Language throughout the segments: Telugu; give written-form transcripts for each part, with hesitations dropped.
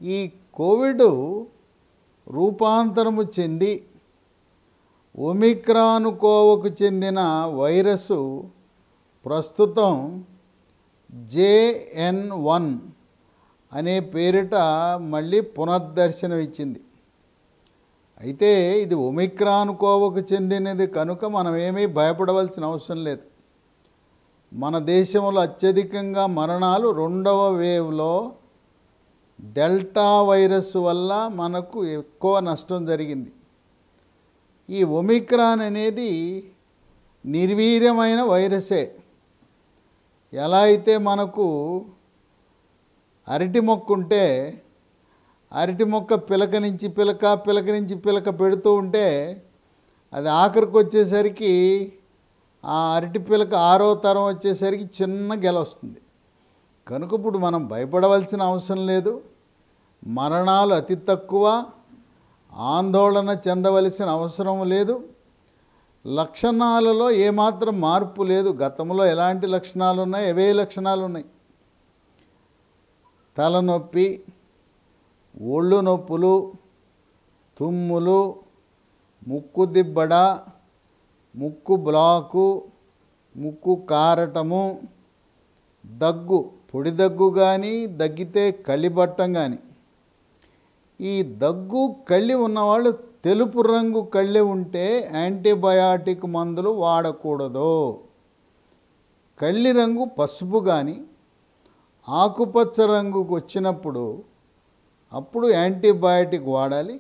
ఈ కోవిడ్ రూపాంతరము చెంది ఒమిక్రాన్ కోవకు చెందిన వైరస్ ప్రస్తుతం JN.1 అనే పేరిట మళ్ళీ పునర్దర్శనం ఇచ్చింది. అయితే ఇది ఒమిక్రాన్ కోవకు చెందినది కనుక మనం ఏమీ భయపడవలసిన అవసరం లేదు. మన దేశంలో అత్యధికంగా మరణాలు రెండవ వేవ్లో డెల్టా వైరస్ వల్ల మనకు ఎక్కువ నష్టం జరిగింది. ఈ ఒమిక్రాన్ అనేది నిర్వీర్యమైన వైరసే. ఎలా అయితే మనకు అరటి మొక్క ఉంటే అరటి మొక్క పిలక నుంచి పిలక పెడుతూ ఉంటే అది ఆఖరికి వచ్చేసరికి ఆ అరటి పిలక 6వ తరం వచ్చేసరికి చిన్న గెల వస్తుంది. కనుక ఇప్పుడు మనం భయపడవలసిన అవసరం లేదు. మరణాలు అతి తక్కువ, ఆందోళన చెందవలసిన అవసరం లేదు. లక్షణాలలో ఏమాత్రం మార్పు లేదు. గతంలో ఎలాంటి లక్షణాలు ఉన్నాయి, అవే లక్షణాలు ఉన్నాయి. తలనొప్పి, ఒళ్ళు నొప్పులు, తుమ్ములు, ముక్కు దిబ్బడ, ముక్కు బ్లాకు, ముక్కు కారటము, దగ్గు, పొడి దగ్గు కానీ దగ్గితే కళ్ళిబట్టం కానీ. ఈ దగ్గు కళ్ళి ఉన్నవాళ్ళు తెలుపు రంగు కళ్ళి ఉంటే యాంటీబయాటిక్ మందులు వాడకూడదు. కళ్ళి రంగు పసుపు కానీ ఆకుపచ్చ రంగుకు వచ్చినప్పుడు అప్పుడు యాంటీబయాటిక్ వాడాలి.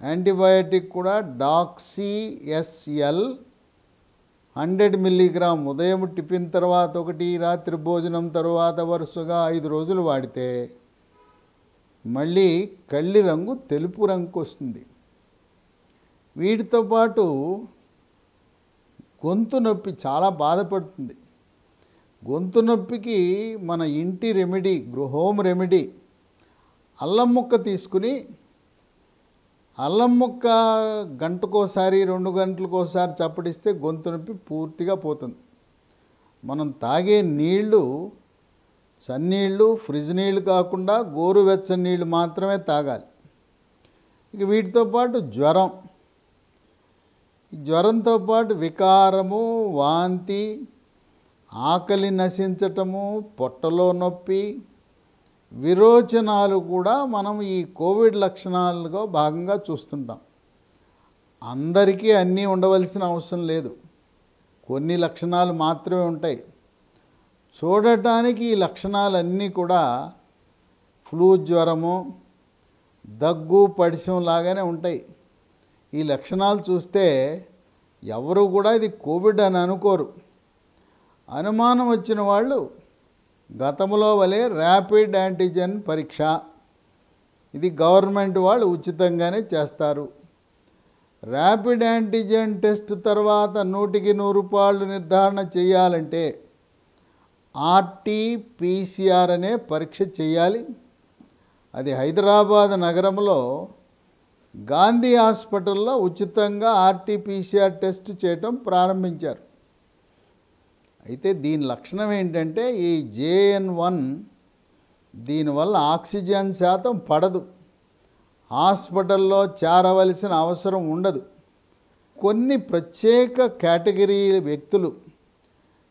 యాంటీబయాటిక్ కూడా డాక్సీఎస్ఎల్ 100 మిల్లీగ్రామ్ ఉదయం టిఫిన్ తర్వాత ఒకటి, రాత్రి భోజనం తర్వాత వరుసగా 5 రోజులు వాడితే మళ్ళీ కళ్ళి రంగు తెలుపు రంగుకు వస్తుంది. వీటితో పాటు గొంతు నొప్పి చాలా బాధపడుతుంది. గొంతు నొప్పికి మన ఇంటి రెమెడీ, హోమ్ రెమెడీ అల్లం ముక్క తీసుకుని అల్లం ముక్క గంటకోసారి 2 గంటలకోసారి చప్పటిస్తే గొంతు నొప్పి పూర్తిగా పోతుంది. మనం తాగే నీళ్లు సన్నీళ్ళు, ఫ్రిడ్జ్ నీళ్ళు కాకుండా గోరువెచ్చని నీళ్ళు మాత్రమే తాగాలి. ఇక వీటితో పాటు జ్వరంతో పాటు వికారము, వాంతి, ఆకలి నశించటము, పొట్టలో నొప్పి, విరోచనాలు కూడా మనం ఈ కోవిడ్ లక్షణాలుగా భాగంగా చూస్తుంటాం. అందరికీ అన్నీ ఉండవలసిన అవసరం లేదు. కొన్ని లక్షణాలు మాత్రమే ఉంటాయి. చూడటానికి ఈ లక్షణాలన్నీ కూడా ఫ్లూ జ్వరము, దగ్గు, పడిశం లాగానే ఉంటాయి. ఈ లక్షణాలు చూస్తే ఎవరు కూడా ఇది కోవిడ్ అని అనుకోరు. అనుమానం వచ్చిన వాళ్ళు గతంలో వలె ర్యాపిడ్ యాంటీజెన్ పరీక్ష, ఇది గవర్నమెంట్ వాళ్ళు ఉచితంగానే చేస్తారు. ర్యాపిడ్ యాంటీజెన్ టెస్ట్ తర్వాత 100కి 100 రూపాయలు నిర్ధారణ చేయాలంటే RT-PCR అనే పరీక్ష చేయాలి. అది హైదరాబాద్ నగరంలో గాంధీ హాస్పిటల్లో ఉచితంగా RT-PCR టెస్ట్ చేయటం ప్రారంభించారు. అయితే దీని లక్షణం ఏంటంటే ఈ JN.1 దీనివల్ల ఆక్సిజన్ శాతం పడదు, హాస్పిటల్లో చేరవలసిన అవసరం ఉండదు. కొన్ని ప్రత్యేక కేటగిరీ వ్యక్తులు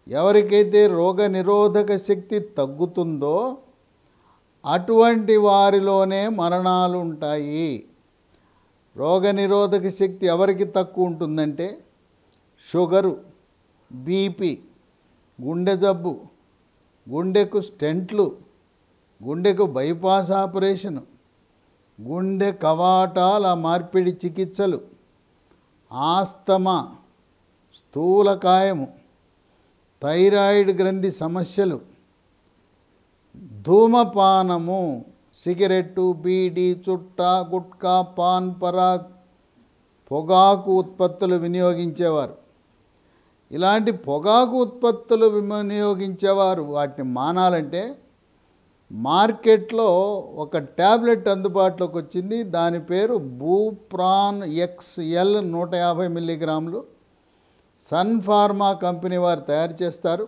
ఎవరికైతే రోగ నిరోధక శక్తి తగ్గుతుందో అటువంటి వారిలోనే మరణాలు ఉంటాయి. రోగ నిరోధక శక్తి ఎవరికి తక్కువ ఉంటుందంటే షుగరు, బీపీ, గుండె జబ్బు, గుండెకు స్టెంట్లు, గుండెకు బైపాస్ ఆపరేషను, గుండె కవాటాల మార్పిడి చికిత్సలు, ఆస్తమా, స్థూలకాయము, థైరాయిడ్ గ్రంథి సమస్యలు, ధూమపానము, సిగరెట్టు, బీడీ, చుట్టా, గుట్కా, పాన్ పరాగ్, పొగాకు ఉత్పత్తులు వినియోగించేవారు. ఇలాంటి పొగాకు ఉత్పత్తులు వినియోగించేవారు వాటిని మానాలంటే మార్కెట్లో ఒక ట్యాబ్లెట్ అందుబాటులోకి వచ్చింది. దాని పేరు బూప్రాన్ XL 150 మిల్లీగ్రాములు. సన్ ఫార్మా కంపెనీ వారు తయారు చేస్తారు.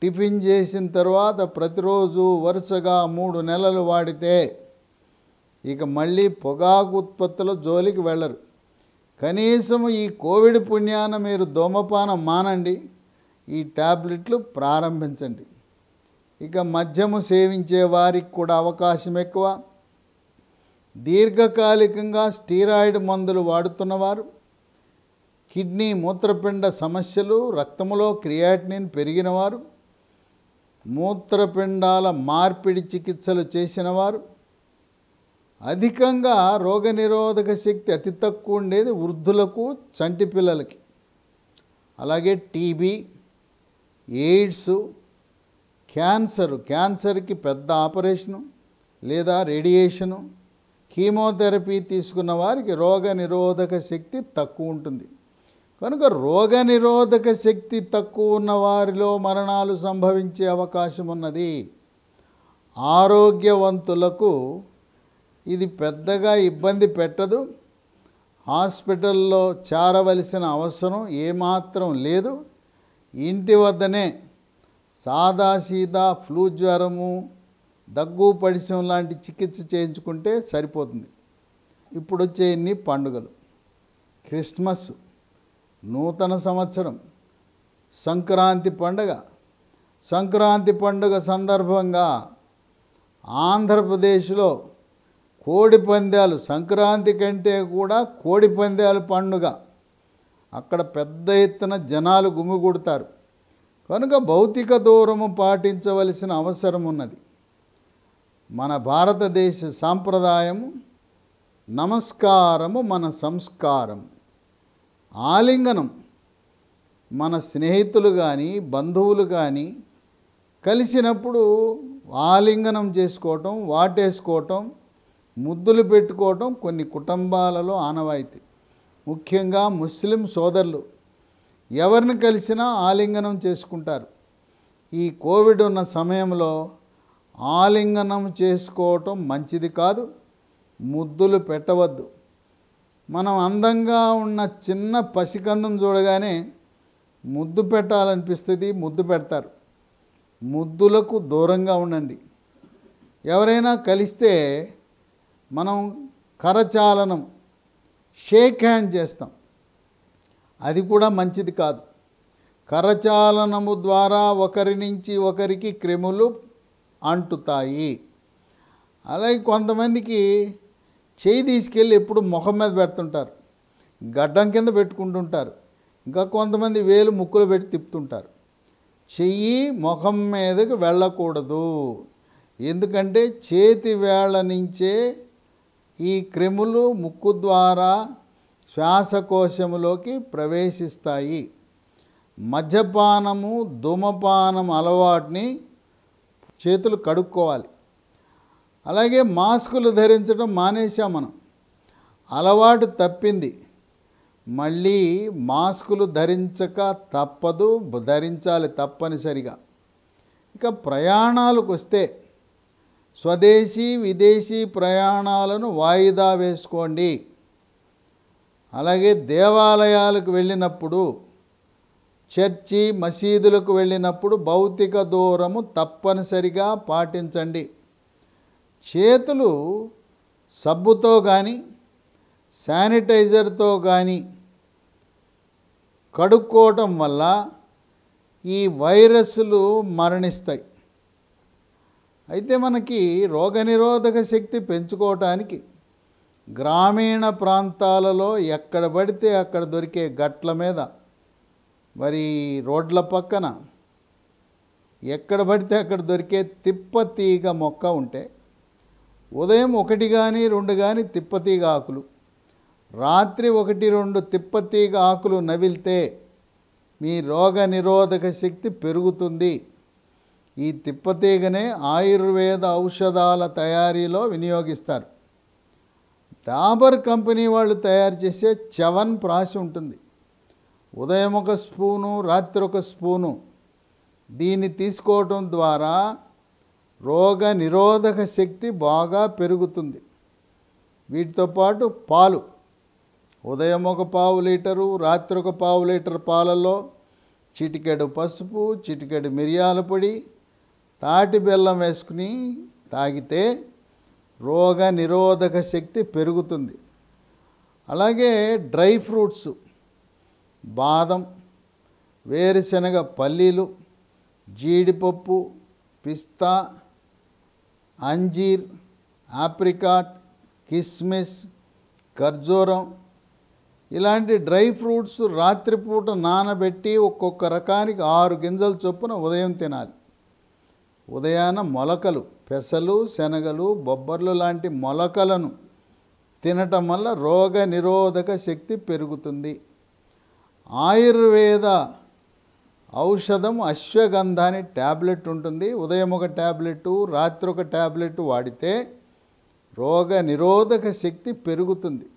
టిఫిన్ చేసిన తర్వాత ప్రతిరోజు వరుసగా 3 నెలలు వాడితే ఇక మళ్ళీ పొగాకు ఉత్పత్తుల జోలికి వెళ్ళరు. కనీసం ఈ కోవిడ్ పుణ్యాన మీరు ధూమపానం మానండి, ఈ టాబ్లెట్లు ప్రారంభించండి. ఇక మద్యము సేవించే వారికి కూడా అవకాశం ఎక్కువ. దీర్ఘకాలికంగా స్టీరాయిడ్ మందులు వాడుతున్నవారు, కిడ్నీ మూత్రపిండ సమస్యలు, రక్తంలో క్రియాటినిన్ పెరిగినవారు, మూత్రపిండాల మార్పిడి చికిత్సలు చేసినవారు, అధికంగా రోగనిరోధక శక్తి అతి తక్కువ ఉండేది వృద్ధులకు, చంటి పిల్లలకి, అలాగే టీబీ, ఎయిడ్స్, క్యాన్సర్కి పెద్ద ఆపరేషను లేదా రేడియేషను, కీమోథెరపీ తీసుకున్న వారికి రోగనిరోధక శక్తి తక్కువ ఉంటుంది. కనుక రోగనిరోధక శక్తి తక్కువ ఉన్న వారిలో మరణాలు సంభవించే అవకాశం ఉన్నది. ఆరోగ్యవంతులకు ఇది పెద్దగా ఇబ్బంది పెట్టదు. హాస్పిటల్లో చేరవలసిన అవసరం ఏమాత్రం లేదు. ఇంటి వద్దనే సాదాసీదా ఫ్లూ జ్వరము, దగ్గు పడిశం లాంటి చికిత్స చేయించుకుంటే సరిపోతుంది. ఇప్పుడు వచ్చే ఇన్ని పండుగలు, క్రిస్మస్, నూతన సంవత్సరం, సంక్రాంతి పండుగ సందర్భంగా ఆంధ్రప్రదేశ్లో కోడి పందాలు, సంక్రాంతి కంటే కూడా కోడి పందాలు పండుగ, అక్కడ పెద్ద ఎత్తున జనాలు గుమిగూడతారు. కనుక భౌతిక దూరము పాటించవలసిన అవసరం ఉన్నది. మన భారతదేశ సాంప్రదాయము నమస్కారము మన సంస్కారం. ఆలింగనం మన స్నేహితులు కానీ బంధువులు కానీ కలిసినప్పుడు ఆలింగనం చేసుకోవటం, వాటేసుకోవటం, ముద్దులు పెట్టుకోవటం కొన్ని కుటుంబాలలో ఆనవాయితీ. ముఖ్యంగా ముస్లిం సోదరులు ఎవరిని కలిసినా ఆలింగనం చేసుకుంటారు. ఈ కోవిడ్ ఉన్న సమయంలో ఆలింగనం చేసుకోవటం మంచిది కాదు, ముద్దులు పెట్టవద్దు. మనం అందంగా ఉన్న చిన్న పసికందం చూడగానే ముద్దు పెట్టాలనిపిస్తుంది, ముద్దు పెడతారు. ముద్దులకు దూరంగా ఉండండి. ఎవరైనా కలిస్తే మనం కరచాలనం, షేక్ హ్యాండ్ చేస్తాం, అది కూడా మంచిది కాదు. కరచాలనము ద్వారా ఒకరి నుంచి ఒకరికి క్రిములు అంటుతాయి. అలాగే కొంతమందికి చేయి తీసుకెళ్ళి ఎప్పుడు ముఖం మీద పెడుతుంటారు, గడ్డం కింద పెట్టుకుంటుంటారు. ఇంకా కొంతమంది వేలు ముక్కులు పెట్టి తిప్పుతుంటారు. చెయ్యి ముఖం మీదకి వెళ్ళకూడదు. ఎందుకంటే చేతి వేళ్ళ నుంచే ఈ క్రిములు ముక్కు ద్వారా శ్వాసకోశములోకి ప్రవేశిస్తాయి. మద్యపానము, ధూమపానం అలవాటుని చేతులు కడుక్కోవాలి. అలాగే మాస్కులు ధరించడం మానేసాం మనం, అలవాటు తప్పింది. మళ్ళీ మాస్కులు ధరించక తప్పదు, ధరించాలి తప్పనిసరిగా. ఇక ప్రయాణాలకు వస్తే స్వదేశీ విదేశీ ప్రయాణాలను వాయిదా వేసుకోండి. అలాగే దేవాలయాలకు వెళ్ళినప్పుడు, చర్చి మసీదులకు వెళ్ళినప్పుడు భౌతిక దూరము తప్పనిసరిగా పాటించండి. చేతులు సబ్బుతో కానీ శానిటైజర్తో కానీ కడుక్కోవటం వల్ల ఈ వైరస్లు మరణిస్తాయి. అయితే మనకి రోగనిరోధక శక్తి పెంచుకోవటానికి గ్రామీణ ప్రాంతాలలో ఎక్కడ పడితే అక్కడ దొరికే గట్ల మీద, మరి రోడ్ల పక్కన ఎక్కడ పడితే అక్కడ దొరికే తిప్పతీగ మొక్క ఉంటే ఉదయం 1 కానీ 2 కానీ తిప్పతీగ ఆకులు, రాత్రి 1-2 తిప్పతీగ ఆకులు నవిలితే మీ రోగనిరోధక శక్తి పెరుగుతుంది. ఈ తిప్పతీగనే ఆయుర్వేద ఔషధాల తయారీలో వినియోగిస్తారు. డాబర్ కంపెనీ వాళ్ళు తయారు చేసే చ్యవన్ప్రాష్ ఉంటుంది. ఉదయం 1 స్పూను, రాత్రి 1 స్పూను దీన్ని తీసుకోవటం ద్వారా రోగ నిరోధక శక్తి బాగా పెరుగుతుంది. వీటితో పాటు పాలు, ఉదయం 1 పావు లీటరు, రాత్రి 1 పావు లీటర్ పాలలో చిటికెడు పసుపు, చిటికెడు మిరియాల పొడి, తాటి బెల్లం వేసుకుని తాగితే రోగ నిరోధక శక్తి పెరుగుతుంది. అలాగే డ్రై ఫ్రూట్స్, బాదం, వేరుశనగ పల్లీలు, జీడిపప్పు, పిస్తా, అంజీర్, ఆప్రికాట్, కిస్మిస్, ఖర్జూరం ఇలాంటి డ్రై ఫ్రూట్స్ రాత్రిపూట నానబెట్టి ఒక్కొక్క రకానికి 6 గింజల చొప్పున ఉదయం తినాలి. ఉదయాన మొలకలు, పెసలు, శనగలు, బొబ్బర్లు లాంటి మొలకలను తినటం వల్ల రోగ నిరోధక శక్తి పెరుగుతుంది. ఆయుర్వేద ఔషధం అశ్వగంధ అని ట్యాబ్లెట్ ఉంటుంది. ఉదయం ఒక ట్యాబ్లెట్, రాత్రి ఒక ట్యాబ్లెట్ వాడితే రోగ నిరోధక శక్తి పెరుగుతుంది.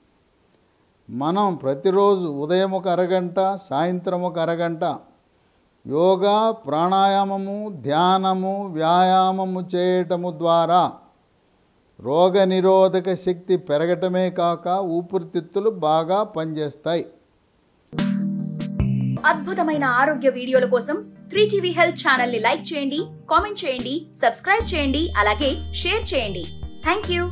మనం ప్రతిరోజు ఉదయం ఒక అరగంట, సాయంత్రం ఒక అరగంట యోగా, ప్రాణాయామము, ధ్యానము, వ్యాయామము చేయటము ద్వారా రోగ నిరోధక శక్తి పెరగటమే కాక ఊపిరితిత్తులు బాగా పనిచేస్తాయి. అద్భుతమైన ఆరోగ్య వీడియోల కోసం 3TV హెల్త్ ఛానల్ ని లైక్ చేయండి, కామెంట్ చేయండి, సబ్స్క్రైబ్ చేయండి, అలాగే షేర్ చేయండి. థాంక్యూ.